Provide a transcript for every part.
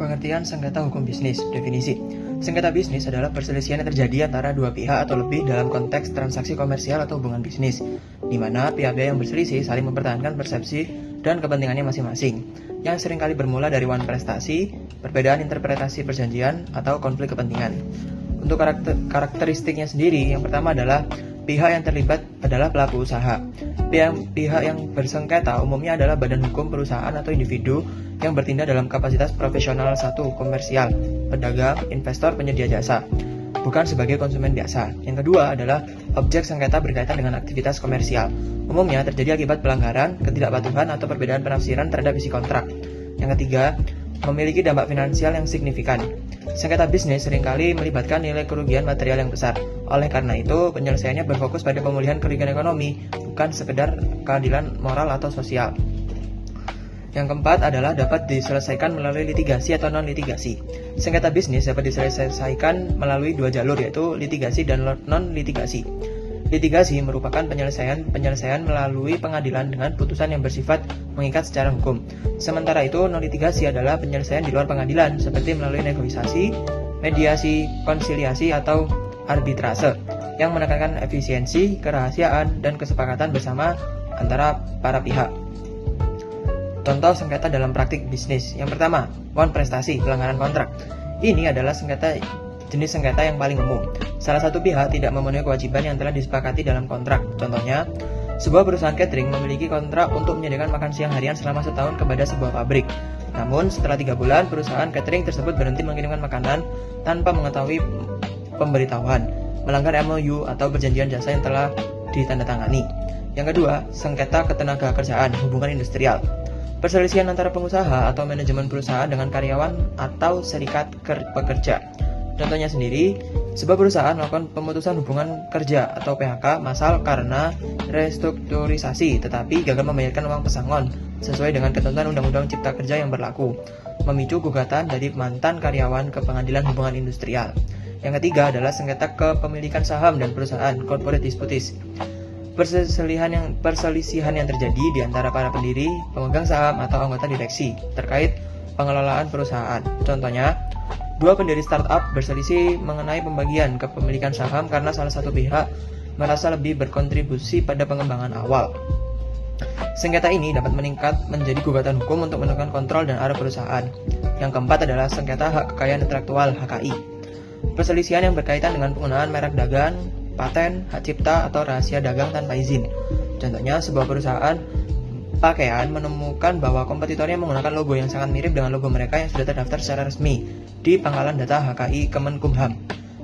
Pengertian sengketa hukum bisnis. Definisi. Sengketa bisnis adalah perselisihan yang terjadi antara dua pihak atau lebih dalam konteks transaksi komersial atau hubungan bisnis, di mana pihak-pihak yang berselisih saling mempertahankan persepsi dan kepentingannya masing-masing, yang seringkali bermula dari wan prestasi, perbedaan interpretasi perjanjian, atau konflik kepentingan. Untuk karakteristiknya sendiri, yang pertama adalah pihak yang terlibat adalah pelaku usaha. Pihak yang bersengketa umumnya adalah badan hukum perusahaan atau individu yang bertindak dalam kapasitas profesional satu, komersial, pedagang, investor, penyedia jasa, bukan sebagai konsumen biasa. Yang kedua adalah objek sengketa berkaitan dengan aktivitas komersial. Umumnya terjadi akibat pelanggaran, ketidakpatuhan, atau perbedaan penafsiran terhadap isi kontrak. Yang ketiga, memiliki dampak finansial yang signifikan. Sengketa bisnis seringkali melibatkan nilai kerugian material yang besar. Oleh karena itu, penyelesaiannya berfokus pada pemulihan kerugian ekonomi, bukan sekedar keadilan moral atau sosial. Yang keempat adalah dapat diselesaikan melalui litigasi atau non-litigasi. Sengketa bisnis dapat diselesaikan melalui dua jalur, yaitu litigasi dan non-litigasi. Litigasi merupakan penyelesaian melalui pengadilan dengan putusan yang bersifat mengikat secara hukum. Sementara itu, non-litigasi adalah penyelesaian di luar pengadilan, seperti melalui negosiasi, mediasi, konsiliasi, atau arbitrase, yang menekankan efisiensi, kerahasiaan, dan kesepakatan bersama antara para pihak. Contoh sengketa dalam praktik bisnis. Yang pertama, wan prestasi, pelanggaran kontrak. Ini adalah jenis sengketa yang paling umum. Salah satu pihak tidak memenuhi kewajiban yang telah disepakati dalam kontrak. Contohnya, sebuah perusahaan catering memiliki kontrak untuk menyediakan makan siang harian selama setahun kepada sebuah pabrik. Namun, setelah 3 bulan, perusahaan catering tersebut berhenti mengirimkan makanan tanpa mengetahui pemberitahuan, melanggar MOU atau perjanjian jasa yang telah ditandatangani. Yang kedua, sengketa ketenaga kerjaan, hubungan industrial. Perselisihan antara pengusaha atau manajemen perusahaan dengan karyawan atau serikat pekerja. Contohnya sendiri, sebuah perusahaan melakukan pemutusan hubungan kerja atau PHK massal karena restrukturisasi, tetapi gagal membayarkan uang pesangon sesuai dengan ketentuan Undang-Undang Cipta Kerja yang berlaku, memicu gugatan dari mantan karyawan ke Pengadilan Hubungan Industrial. Yang ketiga adalah sengketa kepemilikan saham dan perusahaan, corporate disputes. Perselisihan yang terjadi di antara para pendiri, pemegang saham, atau anggota direksi terkait pengelolaan perusahaan. Contohnya, 2 pendiri startup berselisih mengenai pembagian kepemilikan saham karena salah satu pihak merasa lebih berkontribusi pada pengembangan awal. Sengketa ini dapat meningkat menjadi gugatan hukum untuk menentukan kontrol dan arah perusahaan. Yang keempat adalah sengketa hak kekayaan intelektual (HKI). Perselisihan yang berkaitan dengan penggunaan merek dagang, paten, hak cipta, atau rahasia dagang tanpa izin. Contohnya, sebuah perusahaan pakaian menemukan bahwa kompetitornya menggunakan logo yang sangat mirip dengan logo mereka yang sudah terdaftar secara resmi di Pangkalan Data HKI Kemenkumham,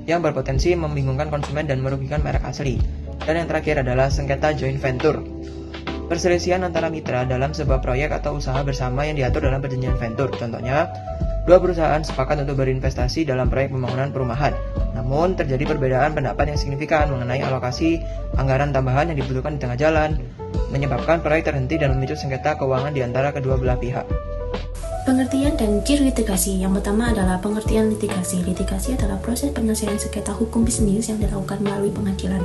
yang berpotensi membingungkan konsumen dan merugikan merek asli. Dan yang terakhir adalah sengketa joint venture. Perselisihan antara mitra dalam sebuah proyek atau usaha bersama yang diatur dalam perjanjian venture. Contohnya, 2 perusahaan sepakat untuk berinvestasi dalam proyek pembangunan perumahan. Namun, terjadi perbedaan pendapat yang signifikan mengenai alokasi anggaran tambahan yang dibutuhkan di tengah jalan, menyebabkan proyek terhenti dan memicu sengketa keuangan di antara kedua belah pihak. Pengertian dan ciri litigasi. Yang pertama adalah pengertian litigasi. Litigasi adalah proses penyelesaian sengketa hukum bisnis yang dilakukan melalui pengadilan.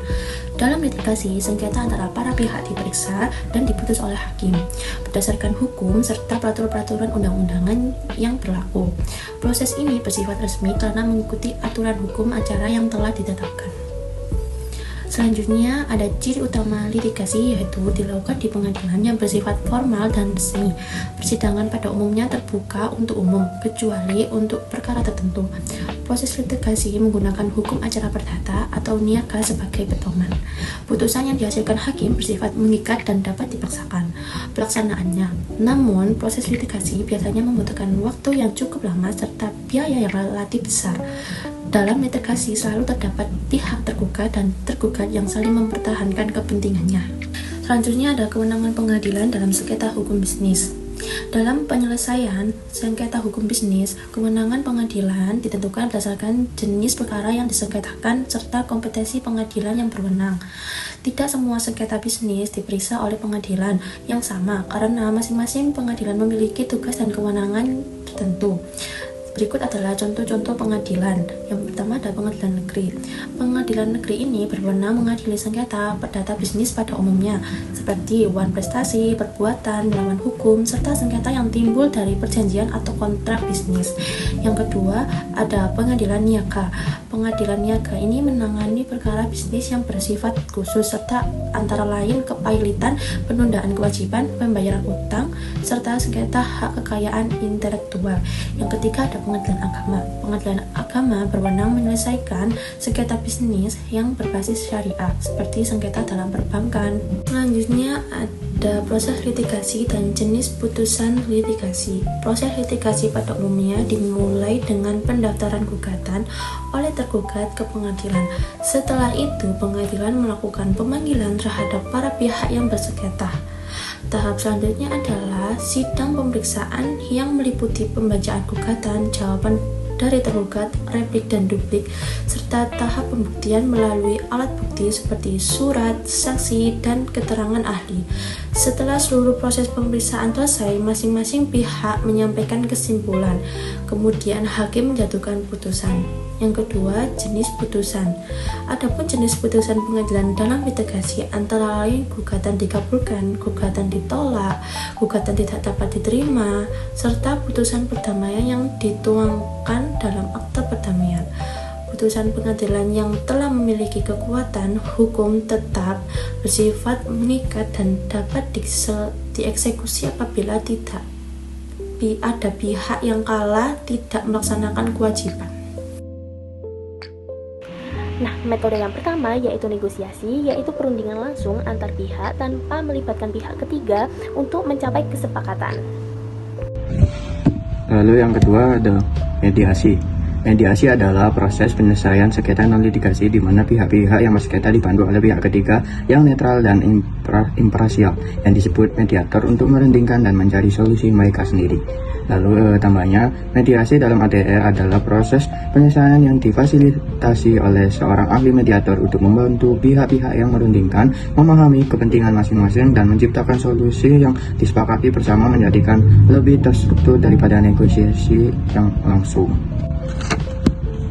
Dalam litigasi, sengketa antara para pihak diperiksa dan diputus oleh hakim berdasarkan hukum serta peraturan-peraturan undang-undangan yang berlaku. Proses ini bersifat resmi karena mengikuti aturan hukum acara yang telah ditetapkan. Selanjutnya ada ciri utama litigasi, yaitu dilakukan di pengadilan yang bersifat formal dan resmi. Persidangan pada umumnya terbuka untuk umum, kecuali untuk perkara tertentu. Proses litigasi menggunakan hukum acara perdata atau niaga sebagai pedoman. Putusan yang dihasilkan hakim bersifat mengikat dan dapat dipaksakan pelaksanaannya. Namun, proses litigasi biasanya membutuhkan waktu yang cukup lama serta biaya yang relatif besar. Dalam litigasi selalu terdapat pihak tergugat dan tergugat yang saling mempertahankan kepentingannya. Selanjutnya ada kewenangan pengadilan dalam sengketa hukum bisnis. Dalam penyelesaian sengketa hukum bisnis, kewenangan pengadilan ditentukan berdasarkan jenis perkara yang disengketakan serta kompetensi pengadilan yang berwenang. Tidak semua sengketa bisnis diperiksa oleh pengadilan yang sama karena masing-masing pengadilan memiliki tugas dan kewenangan tertentu. Berikut adalah contoh-contoh pengadilan. Yang pertama ada pengadilan negeri. Pengadilan negeri ini berwenang mengadili sengketa perdata bisnis pada umumnya, seperti wan prestasi, perbuatan, melawan hukum, serta sengketa yang timbul dari perjanjian atau kontrak bisnis. Yang kedua ada pengadilan niaga. Pengadilan niaga ini menangani perkara bisnis yang bersifat khusus, serta antara lain kepailitan, penundaan kewajiban, pembayaran utang, serta sengketa hak kekayaan intelektual. Yang ketiga ada pengadilan agama. Pengadilan agama berwenang menyelesaikan sengketa bisnis yang berbasis syariah, seperti sengketa dalam perbankan. Selanjutnya ada proses litigasi dan jenis putusan litigasi. Proses litigasi pada umumnya dimulai dengan pendaftaran gugatan oleh tergugat ke pengadilan. Setelah itu, pengadilan melakukan pemanggilan terhadap para pihak yang bersengketa. Tahap selanjutnya adalah sidang pemeriksaan yang meliputi pembacaan gugatan, jawaban dari tergugat, replik dan duplik, serta tahap pembuktian melalui alat bukti seperti surat, saksi, dan keterangan ahli. Setelah seluruh proses pemeriksaan selesai, masing-masing pihak menyampaikan kesimpulan. Kemudian hakim menjatuhkan putusan. Yang kedua, jenis putusan. Adapun jenis putusan pengadilan dalam litigasi antara lain gugatan dikabulkan, gugatan ditolak, gugatan tidak dapat diterima, serta putusan perdamaian yang dituangkan dalam akta perdamaian. Putusan pengadilan yang telah memiliki kekuatan hukum tetap, bersifat mengikat dan dapat dieksekusi apabila tidak ada pihak yang kalah tidak melaksanakan kewajiban. Nah, metode yang pertama yaitu negosiasi, yaitu perundingan langsung antar pihak tanpa melibatkan pihak ketiga untuk mencapai kesepakatan. Lalu yang kedua ada mediasi. Mediasi adalah proses penyelesaian sengketa non litigasi di mana pihak-pihak yang bersengketa dibantu oleh pihak ketiga yang netral dan imparsial yang disebut mediator untuk merundingkan dan mencari solusi mereka sendiri. Lalu tambahnya, mediasi dalam ADR adalah proses penyelesaian yang difasilitasi oleh seorang ahli mediator untuk membantu pihak-pihak yang merundingkan memahami kepentingan masing-masing dan menciptakan solusi yang disepakati bersama, menjadikan lebih terstruktur daripada negosiasi yang langsung.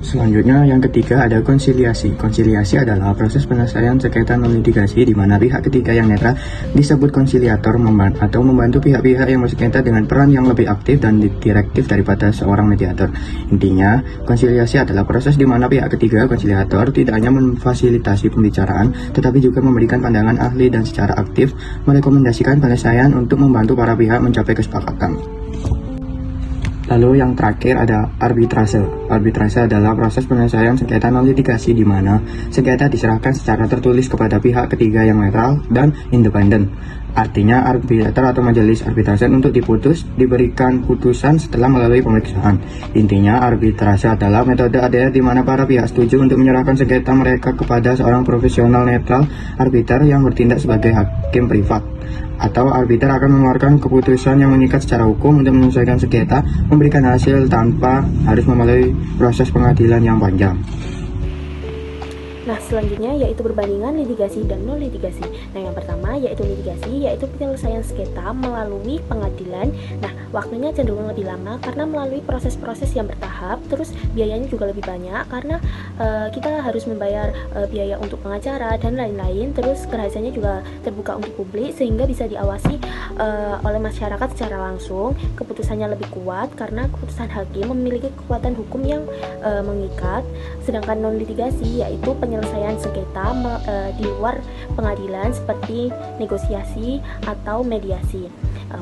Selanjutnya, yang ketiga ada konsiliasi. Konsiliasi adalah proses penyelesaian sengketa non litigasi di mana pihak ketiga yang netral disebut konsiliator atau membantu pihak-pihak yang bersengketa dengan peran yang lebih aktif dan direktif daripada seorang mediator. Intinya, konsiliasi adalah proses di mana pihak ketiga konsiliator tidak hanya memfasilitasi pembicaraan, tetapi juga memberikan pandangan ahli dan secara aktif merekomendasikan penyelesaian untuk membantu para pihak mencapai kesepakatan. Lalu yang terakhir ada arbitrase. Arbitrase adalah proses penyelesaian sengketa non litigasi di mana sengketa diserahkan secara tertulis kepada pihak ketiga yang netral dan independen. Artinya arbitrator atau majelis arbitrase untuk diberikan putusan setelah melalui pemeriksaan. Intinya arbitrase adalah metode ADR di mana para pihak setuju untuk menyerahkan sengketa mereka kepada seorang profesional netral arbiter yang bertindak sebagai hakim privat. Atau arbiter akan mengeluarkan keputusan yang mengikat secara hukum untuk menyelesaikan sengketa, memberikan hasil tanpa harus melalui proses pengadilan yang panjang. Nah, selanjutnya yaitu perbandingan litigasi dan non litigasi. Nah, yang pertama yaitu litigasi, yaitu penyelesaian sengketa melalui pengadilan. Nah, waktunya cenderung lebih lama karena melalui proses-proses yang bertahap, terus biayanya juga lebih banyak karena kita harus membayar biaya untuk pengacara dan lain-lain. Terus kerahasiaannya juga terbuka untuk publik sehingga bisa diawasi oleh masyarakat secara langsung. Keputusannya lebih kuat karena keputusan hakim memiliki kekuatan hukum yang mengikat. Sedangkan non litigasi yaitu penyelesaian sengketa di luar pengadilan seperti negosiasi atau mediasi.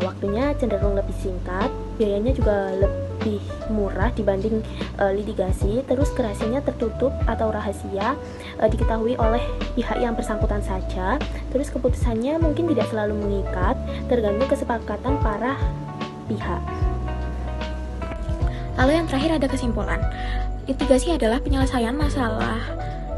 Waktunya cenderung lebih singkat, biayanya juga lebih murah dibanding litigasi. Terus kerahasiaannya tertutup atau rahasia, diketahui oleh pihak yang bersangkutan saja. Terus keputusannya mungkin tidak selalu mengikat, tergantung kesepakatan para pihak. Lalu yang terakhir ada kesimpulan. Litigasi adalah penyelesaian masalah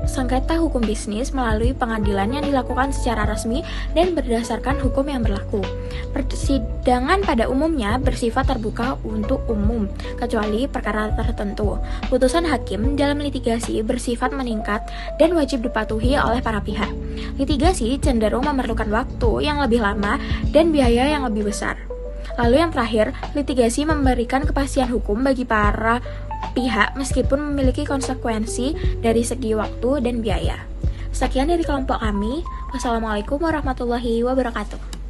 sengketa hukum bisnis melalui pengadilan yang dilakukan secara resmi dan berdasarkan hukum yang berlaku. Persidangan pada umumnya bersifat terbuka untuk umum, kecuali perkara tertentu. Putusan hakim dalam litigasi bersifat meningkat dan wajib dipatuhi oleh para pihak. Litigasi cenderung memerlukan waktu yang lebih lama dan biaya yang lebih besar. Lalu yang terakhir, litigasi memberikan kepastian hukum bagi para pihak meskipun memiliki konsekuensi dari segi waktu dan biaya. Sekian dari kelompok kami. Wassalamualaikum warahmatullahi wabarakatuh.